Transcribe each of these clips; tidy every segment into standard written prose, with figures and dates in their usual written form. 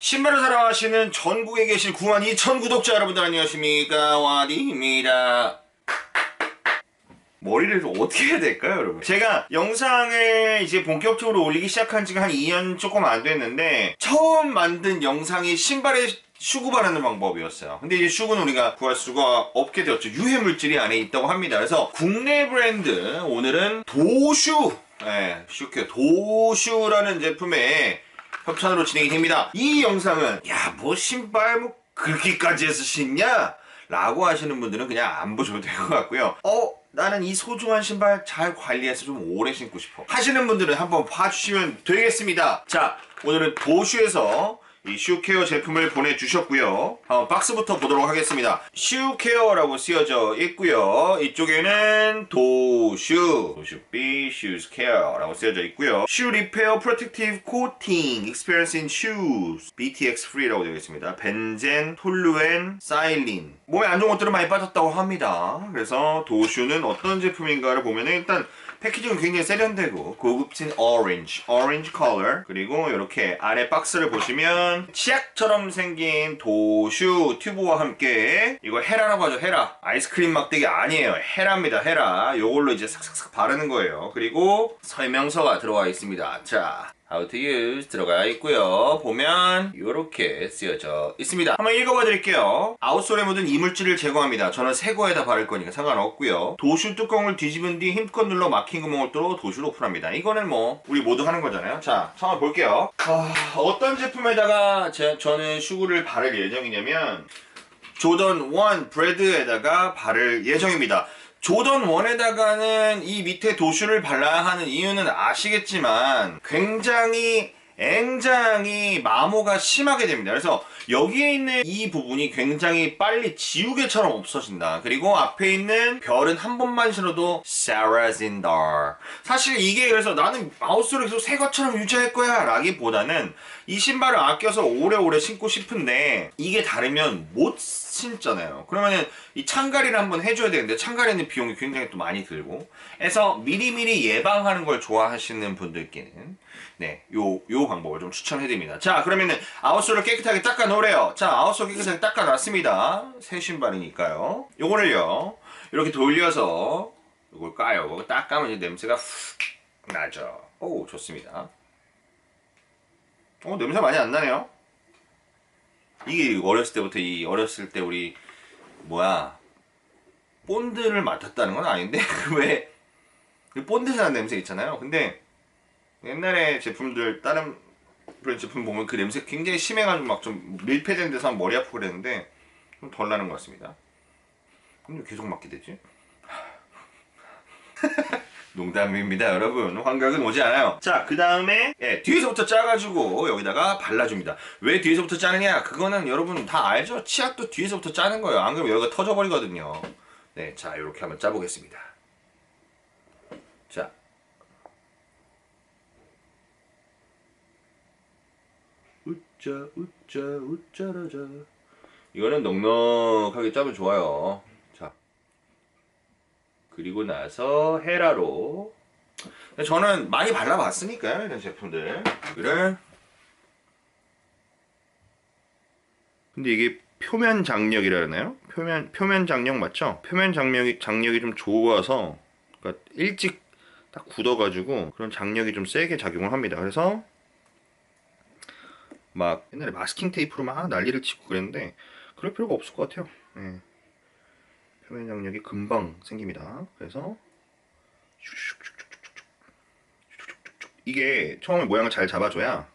신발을 사랑하시는 전국에 계신 92,000 구독자 여러분들 안녕하십니까, 와디입니다. 머리를 좀 어떻게 해야 될까요, 여러분? 제가 영상을 이제 본격적으로 올리기 시작한 지가 한 2년 조금 안 됐는데, 처음 만든 영상이 신발에 슈구 바르는 방법이었어요. 근데 이제 슈구는 우리가 구할 수가 없게 되었죠. 유해 물질이 안에 있다고 합니다. 그래서 국내 브랜드, 오늘은 도슈, 슈케어 도슈라는 제품의 협찬으로 진행이 됩니다. 이 영상은 야, 뭐 신발 뭐 그렇게까지 해서 신냐? 라고 하시는 분들은 그냥 안 보셔도 될 것 같고요. 나는 이 소중한 신발 잘 관리해서 좀 오래 신고 싶어 하시는 분들은 한번 봐주시면 되겠습니다. 자, 오늘은 도슈에서 이 슈케어 제품을 보내주셨고요. 박스부터 보도록 하겠습니다. 슈케어라고 쓰여져 있고요. 이쪽에는 도슈 B Shoes Care라고 쓰여져 있고요. Shoe Repair Protective Coating Experience in Shoes BTX Free라고 되어 있습니다. 벤젠, 톨루엔, 사일린. 몸에 안 좋은 것들은 많이 빠졌다고 합니다. 그래서 도슈는 어떤 제품인가를 보면 일단 패키징은 굉장히 세련되고 고급진 오렌지 컬러, 그리고 이렇게 아래 박스를 보시면 치약처럼 생긴 도슈 튜브와 함께, 이거 헤라라고 하죠. 헤라. 아이스크림 막대기 아니에요. 헤라입니다. 헤라. 요걸로 이제 싹싹싹 바르는 거예요. 그리고 설명서가 들어와 있습니다. 자, How to use 들어가 있고요. 보면 이렇게 쓰여져 있습니다. 한번 읽어봐 드릴게요. 아웃솔에 묻은 이물질을 제거합니다. 저는 새 거에다 바를 거니까 상관없고요. 도슈 뚜껑을 뒤집은 뒤 힘껏 눌러 막힌 구멍을 뚫어 도슈를 오픈합니다. 이거는 뭐 우리 모두 하는 거잖아요. 자, 한번 볼게요. 어떤 제품에다가 저는 슈구를 바를 예정이냐면 조던 1 브레드에다가 바를 예정입니다. 조던 1에다가는 이 밑에 도슈를 발라야 하는 이유는 아시겠지만 굉장히 마모가 심하게 됩니다. 그래서 여기에 있는 이 부분이 굉장히 빨리 지우개처럼 없어진다. 그리고 앞에 있는 별은 한 번만 신어도 사라진다. 사실 이게, 그래서 나는 아웃솔을 계속 새 것처럼 유지할 거야 라기보다는 이 신발을 아껴서 오래오래 신고 싶은데 이게 다르면 못 신잖아요. 그러면은 이 창가리를 한번 해줘야 되는데 창가리는 비용이 굉장히 또 많이 들고 해서 미리미리 예방하는 걸 좋아하시는 분들께는 요 방법을 좀 추천해드립니다. 자, 그러면은 아웃솔을 깨끗하게 닦아 놓으래요. 자, 아웃솔 깨끗하게 닦아 놨습니다. 새 신발이니까요. 요거를요, 이렇게 돌려서 이걸 까요. 딱 까면 이제 냄새가 훅 나죠. 오, 좋습니다. 냄새 많이 안 나네요. 이게 어렸을 때 우리 본드를 맡았다는 건 아닌데 왜 본드 나는 냄새 있잖아요. 근데 옛날에 제품들, 다른 브랜드 제품 보면 그 냄새 굉장히 심해가지고 막 좀 밀폐된 데서 하면 머리 아프고 그랬는데 좀 덜 나는 것 같습니다. 근데 계속 맡게 되지? 농담입니다, 여러분. 환각은 오지 않아요. 자, 그 다음에 뒤에서부터 짜가지고 여기다가 발라줍니다. 왜 뒤에서부터 짜느냐? 그거는 여러분 다 알죠? 치약도 뒤에서부터 짜는 거예요. 안 그러면 여기가 터져버리거든요. 네, 자, 이렇게 한번 짜보겠습니다. 자, 우짜라자. 이거는 넉넉하게 짜면 좋아요. 자, 그리고 나서 헤라로, 저는 많이 발라봤으니까요, 이런 제품들. 그래. 근데 이게 표면 장력이라 하나요? 표면 장력 맞죠? 표면 장력이 좀 좋아서, 그러니까 일찍 딱 굳어가지고 그런 장력이 좀 세게 작용을 합니다. 그래서 막 옛날에 마스킹 테이프로 막 난리를 치고 그랬는데 그럴 필요가 없을 것 같아요. 표면 장력이 금방 생깁니다. 그래서 이게 처음에 모양을 잘 잡아줘야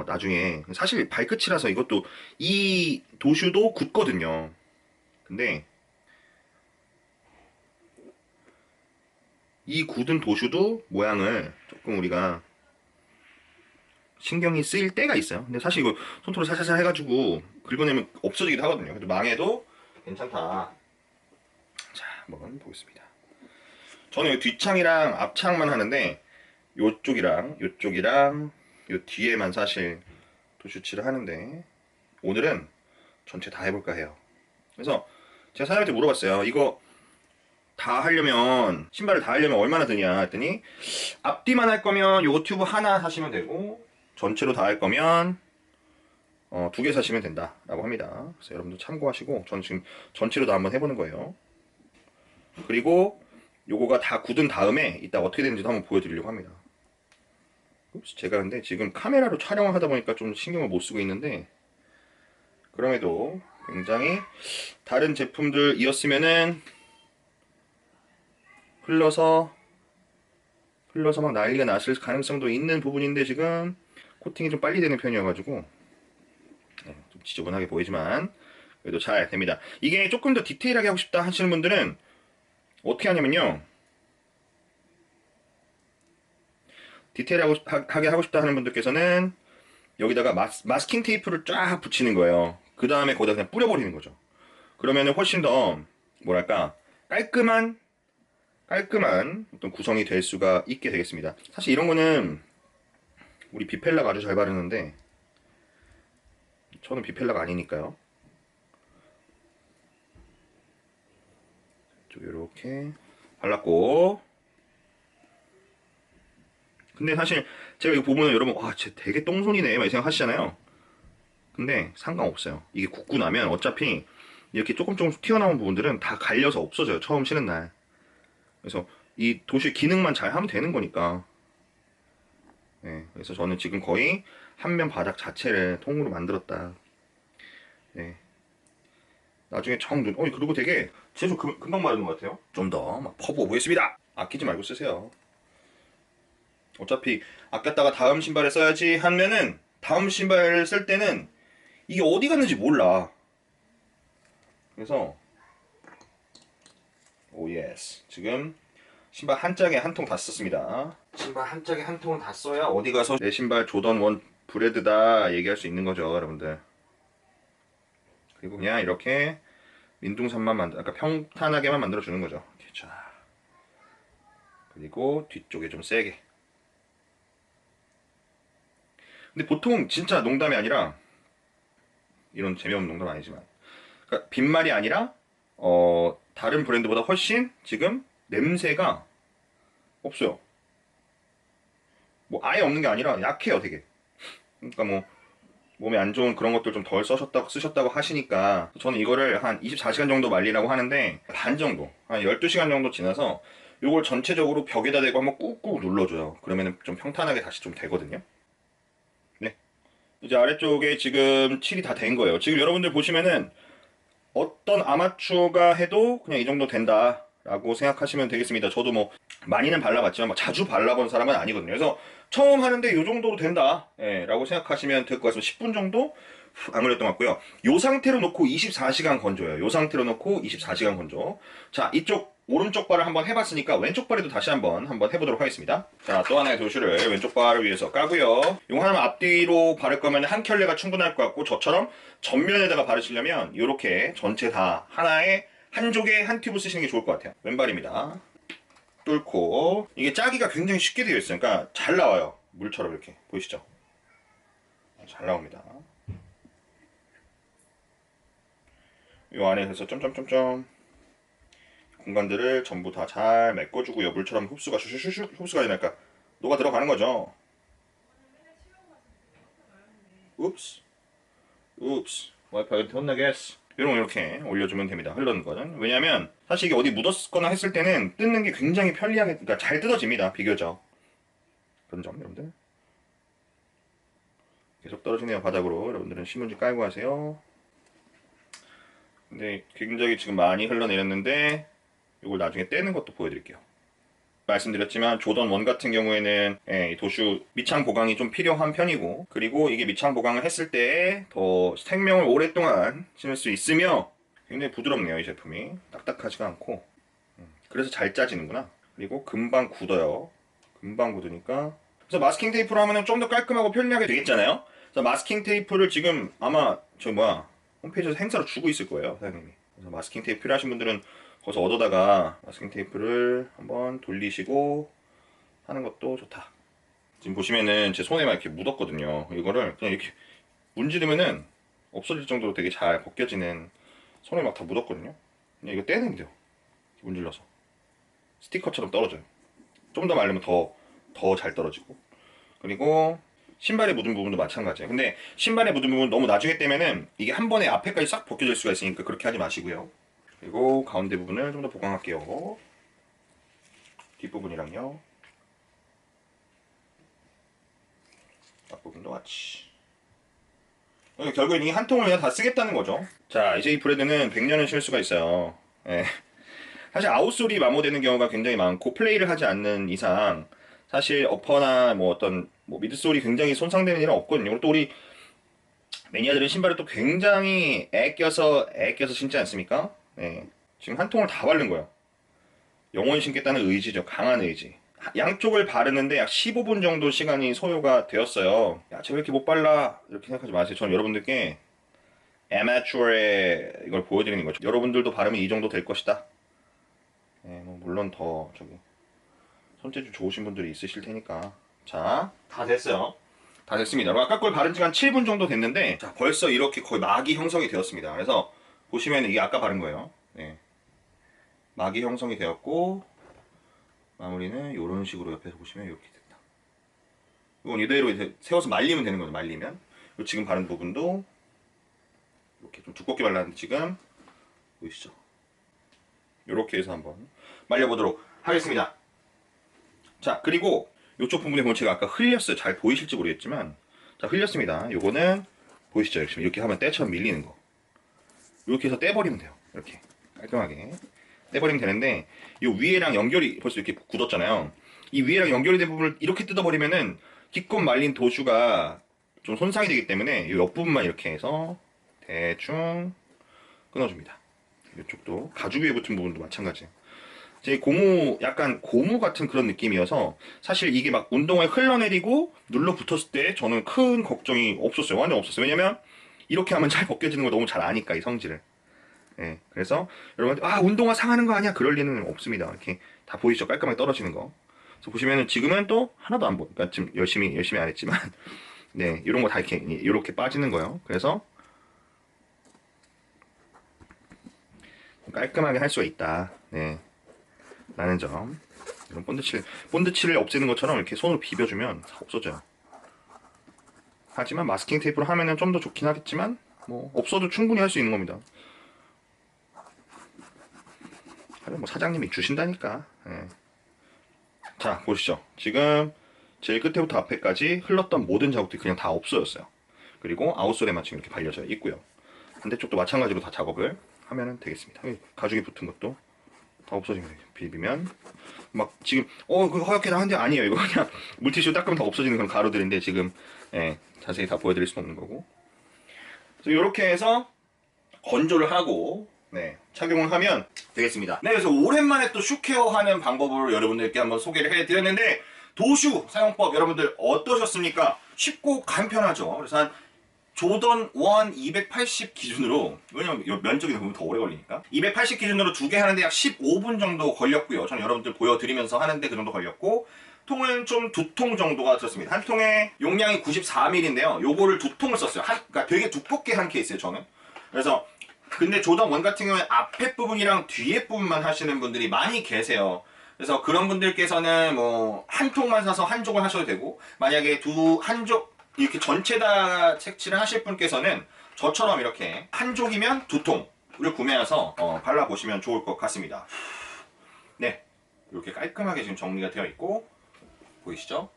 나중에, 사실 발끝이라서 이것도, 이 도슈도 굳거든요. 근데 이 굳은 도슈도 모양을 조금 우리가 신경이 쓰일 때가 있어요. 근데 사실 이거 손톱으로 살살살 해가지고 긁어내면 없어지기도 하거든요. 그래도 망해도 괜찮다. 자, 한번 보겠습니다. 저는 뒷창이랑 앞창만 하는데 요쪽이랑 요 뒤에만 사실 도슈칠을 하는데 오늘은 전체 다 해볼까 해요. 그래서 제가 사장님한테 물어봤어요. 이거 다 하려면, 신발을 다 하려면 얼마나 드냐 했더니, 앞뒤만 할 거면 요거 튜브 하나 사시면 되고 전체로 다 할 거면 두 개 사시면 된다라고 합니다. 그래서 여러분들 참고하시고 저는 지금 전체로도 한번 해보는 거예요. 그리고 요거가 다 굳은 다음에 이따 어떻게 되는지도 한번 보여드리려고 합니다. 제가 근데 지금 카메라로 촬영을 하다 보니까 좀 신경을 못 쓰고 있는데 그럼에도 굉장히 다른 제품들이었으면은 흘러서 막 난리가 났을 가능성도 있는 부분인데 지금 코팅이 좀 빨리 되는 편이어가지고 좀 지저분하게 보이지만 그래도 잘 됩니다. 이게 조금 더 디테일하게 하고 싶다 하시는 분들은 어떻게 하냐면요, 디테일하게 하고 싶다 하는 분들께서는 여기다가 마스킹 테이프를 쫙 붙이는 거예요. 그 다음에 거기다 그냥 뿌려버리는 거죠. 그러면은 훨씬 더 뭐랄까 깔끔한 어떤 구성이 될 수가 있게 되겠습니다. 사실 이런 거는 우리 비펠라가 아주 잘 바르는데 저는 비펠라가 아니니까요. 이렇게 발랐고, 근데 사실 제가 이거 보면 여러분 와 쟤 되게 똥손이네 막 생각하시잖아요. 근데 상관없어요. 이게 굳고 나면 어차피 이렇게 조금 튀어나온 부분들은 다 갈려서 없어져요, 처음 치는 날. 그래서 이 도시 기능만 잘 하면 되는 거니까. 네, 그래서 저는 지금 거의 한 면 바닥 자체를 통으로 만들었다. 네. 나중에 그리고 되게 제일 금방 마르는 것 같아요. 좀 더 막 퍼부어 보겠습니다. 아끼지 말고 쓰세요. 어차피 아꼈다가 다음 신발에 써야지 하면은 다음 신발을 쓸 때는 이게 어디 갔는지 몰라. 그래서 오 예스, 지금 신발 한 짝에 한 통 다 썼습니다. 신발 한 짝에 한 통을 다 써야 어디 가서 내 신발 조던 원 브레드다 얘기할 수 있는 거죠, 여러분들. 그리고 그냥 이렇게 민둥산만 그러니까 평탄하게만 만들어 주는 거죠. 이렇게 자, 그리고 뒤쪽에 좀 세게. 근데 보통 진짜 농담이 아니라, 이런 재미없는 농담 아니지만, 그러니까 빈말이 아니라 다른 브랜드보다 훨씬 지금 냄새가 없어요. 뭐 아예 없는 게 아니라 약해요, 되게. 그러니까 뭐 몸에 안 좋은 그런 것들 좀 덜 쓰셨다고 하시니까 저는 이거를 한 24시간 정도 말리라고 하는데 반 정도, 한 12시간 정도 지나서 이걸 전체적으로 벽에다 대고 한번 꾹꾹 눌러줘요. 그러면 좀 평탄하게 다시 좀 되거든요. 네, 이제 아래쪽에 지금 칠이 다 된 거예요. 지금 여러분들 보시면은 어떤 아마추어가 해도 그냥 이 정도 된다 라고 생각하시면 되겠습니다. 저도 뭐 많이는 발라봤지만 뭐 자주 발라본 사람은 아니거든요. 그래서 처음 하는데 이 정도로 된다 라고 생각하시면 될 것 같습니다. 10분 정도 안 걸렸던 것 같고요. 이 상태로 놓고 24시간 건조해요. 이 상태로 놓고 24시간 건조. 자, 이쪽 오른쪽 발을 한번 해봤으니까 왼쪽 발에도 다시 한번 해보도록 하겠습니다. 자, 또 하나의 도슈를 왼쪽 발을 위해서 까고요. 이거 하나만 앞뒤로 바를 거면 한 켤레가 충분할 것 같고, 저처럼 전면에다가 바르시려면 이렇게 전체 다 하나의 한 족에 한 튜브 쓰시는 게 좋을 것 같아요. 왼발입니다. 뚫고, 이게 짜기가 굉장히 쉽게 되어 있어요. 그러니까 잘 나와요. 물처럼 이렇게 보이시죠? 잘 나옵니다. 이 안에 그래서 점점점점 공간들을 전부 다 잘 메꿔주고요. 물처럼 흡수가 슉슉슉 흡수가 되니까 녹아 들어가는 거죠. 읍스 와이파이한테 혼나겠어. 이렇게 올려주면 됩니다. 흐르는 거는. 왜냐면 사실 이게 어디 묻었거나 했을 때는 뜯는 게 굉장히 편리하게, 그러니까 잘 뜯어집니다, 비교적. 그런 점 여러분들 계속 떨어지네요, 바닥으로. 여러분들은 신문지 깔고 하세요. 근데 굉장히 지금 많이 흘러내렸는데 이걸 나중에 떼는 것도 보여드릴게요. 말씀드렸지만 조던 1 같은 경우에는 이 도슈 밑창 보강이 좀 필요한 편이고, 그리고 이게 밑창 보강을 했을 때 더 생명을 오랫동안 신을 수 있으며 굉장히 부드럽네요, 이 제품이. 딱딱하지가 않고. 그래서 잘 짜지는구나. 그리고 금방 굳어요. 금방 굳으니까. 그래서 마스킹 테이프로 하면 좀 더 깔끔하고 편리하게 되겠잖아요. 그래서 마스킹 테이프를 지금 아마 홈페이지에서 행사로 주고 있을 거예요, 사장님이. 그래서 마스킹 테이프 필요하신 분들은 거기서 얻어다가 마스킹 테이프를 한번 돌리시고 하는 것도 좋다. 지금 보시면은 제 손에 막 이렇게 묻었거든요. 이거를 그냥 이렇게 문지르면은 없어질 정도로 되게 잘 벗겨지는, 손에 막 다 묻었거든요. 그냥 이거 떼내면 돼요. 문질러서 스티커처럼 떨어져요. 좀 더 말리면 더 잘 떨어지고. 그리고 신발에 묻은 부분도 마찬가지예요. 근데 신발에 묻은 부분 너무 나중에 떼면은 이게 한 번에 앞에까지 싹 벗겨질 수가 있으니까 그렇게 하지 마시고요. 그리고 가운데 부분을 좀 더 보강할게요. 뒷부분이랑요. 앞부분도 같이. 결국엔 이 한 통을 그냥 다 쓰겠다는 거죠. 자, 이제 이 브레드는 100년은 쉴 수가 있어요. 예. 사실 아웃솔이 마모되는 경우가 굉장히 많고 플레이를 하지 않는 이상 사실 어퍼나 뭐 어떤 뭐 미드솔이 굉장히 손상되는 일은 없거든요. 또 우리 매니아들은 신발을 또 굉장히 애껴서 신지 않습니까? 네. 지금 한 통을 다 바른 거예요. 영원히 신겠다는 의지죠. 강한 의지. 양쪽을 바르는데 약 15분 정도 시간이 소요가 되었어요. 야, 제가 왜 이렇게 못 발라? 이렇게 생각하지 마세요. 저는 여러분들께 아마추어의 이걸 보여드리는 거죠. 여러분들도 바르면 이 정도 될 것이다. 네, 뭐 물론 더 저기 손재주 좋으신 분들이 있으실 테니까. 자, 다 됐어요. 다 됐습니다. 아까 걸 바른 지가 한 7분 정도 됐는데 자, 벌써 이렇게 거의 막이 형성이 되었습니다. 그래서 보시면 이게 아까 바른 거예요. 네. 막이 형성이 되었고 마무리는 이런 식으로 옆에서 보시면 이렇게 됐다. 이건 이대로 이제 세워서 말리면 되는 거죠. 말리면. 지금 바른 부분도 이렇게 좀 두껍게 발랐는데 지금 보이시죠? 이렇게 해서 한번 말려보도록 하겠습니다. 자, 그리고 이쪽 부분에 보면 제가 아까 흘렸어요. 잘 보이실지 모르겠지만 자, 흘렸습니다. 요거는 보이시죠? 이렇게 하면 때처럼 밀리는 거. 이렇게 해서 떼버리면 돼요. 이렇게 깔끔하게 떼버리면 되는데 이 위에랑 연결이 벌써 이렇게 굳었잖아요. 이 위에랑 연결이 된 부분을 이렇게 뜯어버리면은 기껏 말린 도슈가 좀 손상이 되기 때문에 이 옆부분만 이렇게 해서 대충 끊어줍니다. 이쪽도 가죽 위에 붙은 부분도 마찬가지예요. 제 고무 약간 고무 같은 그런 느낌이어서 사실 이게 막 운동화에 흘러내리고 눌러 붙었을 때 저는 큰 걱정이 없었어요. 완전 없었어요. 왜냐면 이렇게 하면 잘 벗겨지는 걸 너무 잘 아니까 이 성질을. 예, 그래서 여러분 운동화 상하는 거 아니야? 그럴 리는 없습니다. 이렇게 다 보이시죠? 깔끔하게 떨어지는 거. 그래서 보시면은 지금은 또 하나도 안 보여. 그러니까 지금 열심히 안 했지만 네, 이런 거 다 이렇게 빠지는 거예요. 그래서 깔끔하게 할 수가 있다. 네, 라는 점. 이런 본드칠을 없애는 것처럼 이렇게 손으로 비벼주면 다 없어져요. 하지만 마스킹 테이프로 하면은 좀 더 좋긴 하겠지만 뭐 없어도 충분히 할 수 있는 겁니다. 뭐 사장님이 주신다니까. 예. 자, 보시죠. 지금 제일 끝에부터 앞에까지 흘렀던 모든 자국들이 그냥 다 없어졌어요. 그리고 아웃솔에만 지금 이렇게 발려져 있고요. 반대쪽도 마찬가지로 다 작업을 하면 되겠습니다. 가죽이 붙은 것도 다 없어지면 돼요. 비비면 막 지금 그 허옇게 나는데 아니에요. 이거 그냥 물티슈 닦으면 다 없어지는 그런 가루들인데 지금 자세히 다 보여드릴 수는 없는 거고. 그래서 이렇게 해서 건조를 하고 착용을 하면 되겠습니다. 네, 그래서 오랜만에 또 슈케어 하는 방법을 여러분들께 한번 소개를 해드렸는데 도슈 사용법 여러분들 어떠셨습니까? 쉽고 간편하죠. 그래서 한 조던 1 280 기준으로, 왜냐면 면적이 보면 더 오래 걸리니까 280 기준으로 두 개 하는데 약 15분 정도 걸렸고요. 저는 여러분들 보여드리면서 하는데 그 정도 걸렸고, 통은 좀 2통 정도가 들었습니다. 한 통에 용량이 94ml인데요. 요거를 2통을 썼어요. 그러니까 되게 두껍게 한 케이스예요, 저는. 그래서 근데 조던 1 같은 경우에 앞에 부분이랑 뒤에 부분만 하시는 분들이 많이 계세요. 그래서 그런 분들께서는 뭐 한 통만 사서 한 족을 하셔도 되고, 만약에 한 족 이렇게 전체 다 색칠을 하실 분께서는 저처럼 이렇게 한 족이면 2통을 구매해서 발라보시면 좋을 것 같습니다. 네, 이렇게 깔끔하게 지금 정리가 되어 있고 보이시죠?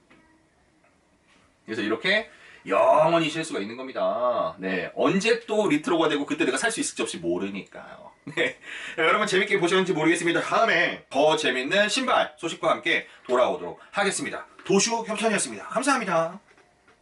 그래서 이렇게 영원히 쉴 수가 있는 겁니다. 네, 언제 또 리트로가 되고 그때 내가 살 수 있을지 없이 모르니까요. 네, 여러분 재밌게 보셨는지 모르겠습니다. 다음에 더 재밌는 신발 소식과 함께 돌아오도록 하겠습니다. 도슈 협찬이었습니다. 감사합니다.